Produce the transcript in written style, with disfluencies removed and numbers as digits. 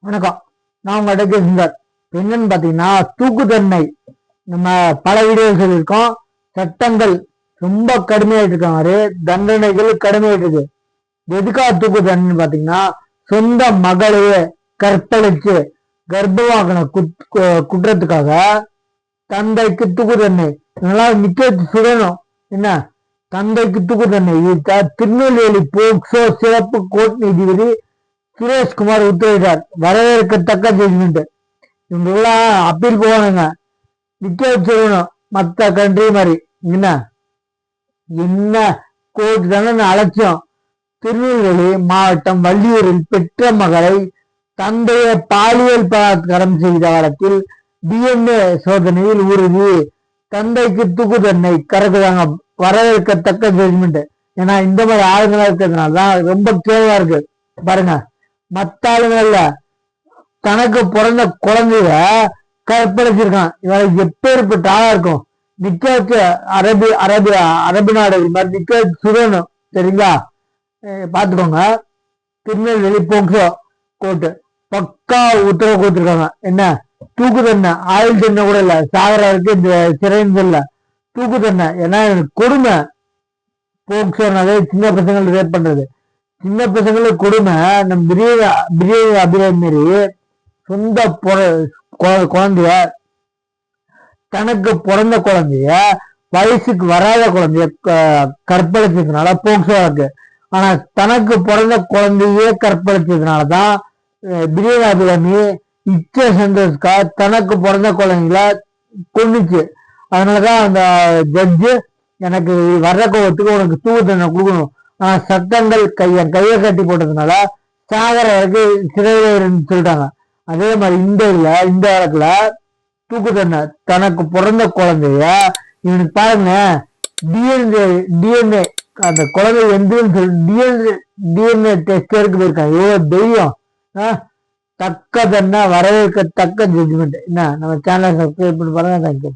வணக்கம். நான் உங்கள்கிட்ட கேசுந்தார். என்னன்னு பாத்தீங்கன்னா, தூக்கு தண்டனை நம்ம பல வீடியோ சொல்லியிருக்கோம். சட்டங்கள் ரொம்ப கடுமையாயிட்டு இருக்காங்க, தண்டனைகள் கடுமையாயிட்டு இருக்கு. எதுக்காக தூக்கு தண்டனை பாத்தீங்கன்னா, சொந்த மகளையே கற்பழிச்சு கர்ப்பமாக்கின குற்றத்துக்காக தந்தைக்கு தூக்கு தண்டனை. இதெல்லாம் நிக்க வச்சு சுடணும். என்ன தந்தைக்கு தூக்கு தண்டனை திருநெல்வேலி போக்சோ சிறப்பு கோர்ட் நீதிபதி சுரேஷ்குமார் உத்தரவிட்டார். வரவேற்கத்தக்க ஜட்ஜ்மெண்ட். இவங்கெல்லாம் அப்பீல் போவானுங்க, நிக்க வச்சிடணும். மற்ற கண்ட்ரி மாதிரி என்ன என்ன கோர்ட் தானே அலட்சியம். திருநெல்வேலி மாவட்டம் வள்ளியூரில் பெற்ற மகளை தந்தையை பாலியல் பலாத்காரம் செய்த வழக்கில் டிஎன்ஏ சோதனையில் உறுதி. தந்தைக்கு தூக்கு தண்டனை கறக்குதாங்க. வரவேற்கத்தக்க ஜட்ஜ்மெண்ட். ஏன்னா இந்த மாதிரி ஆளுங்களா இருக்கிறதுனாலதான் ரொம்ப கேவலா இருக்கு. பாருங்க, மத்த ஆளுங்கள்ல தனக்கு பிறந்த குழந்தைய கற்பழிச்சிருக்கான். இவனுக்கு எப்பேற்பட்ட ஆளா இருக்கும். நிக்க வச்ச அரபி நாடுகள் மாதிரி நிக்க வச்சு சுடணும். சரிங்களா? பாத்துக்கோங்க. திருநெல்வேலி போக்சோ கோர்ட்டு பக்கா உத்தரவு கொடுத்துருக்காங்க. என்ன தூக்கு தண்டனை, ஆயுள் தண்டனை கூட இல்ல, சாகராருக்கு இந்த சிறைன்னு இல்ல, தூக்கு தண்டனை. ஏன்னா கொடுமை. போக்சோனாலே சின்ன பசங்களை ரேப் பண்றது, சின்ன பசங்களுக்கு கொடுமை. நம்ம பிரியாணி அபிராமி மாரி சொந்த குழந்தைய, தனக்கு பிறந்த குழந்தைய, வயசுக்கு வராத குழந்தைய கற்பழிச்சதுனால போக்சோ இருக்கு. ஆனா தனக்கு பிறந்த குழந்தையே கற்பழிச்சதுனாலதான் பிரியாணி அபிராமி இச்ச சந்தோஷ்கா தனக்கு பிறந்த குழந்தைங்கள கொண்டுச்சு. அதனாலதான் அந்த ஜட்ஜு எனக்கு வர்ற கோபத்துக்கு உனக்கு தூக்கு தண்டனை கொடுக்கணும். ஆனா சட்டங்கள் கையை கட்டி போட்டதுனால சாகர வரைக்கும் சிறையில் சொல்லிட்டாங்க. அதே மாதிரி இந்த வழக்குல தூக்கு தண்டனை. தனக்கு பிறந்த குழந்தைய இவனுக்கு பாருங்க, டிஎன்ஏ அந்த குழந்தை எந்தன்னு சொல்லி டிஎன்ஏ டெஸ்ட் எடுக்க போயிருக்காங்க. எவ்வளவு தைரியம்! தக்க தண்டனை, வரவேற்கத்தக்க ஜட்ஜ்மெண்ட். என்ன நம்ம சேனலை சப்ஸ்கிரைப் பண்ணி பாருங்க. தேங்க்யூ.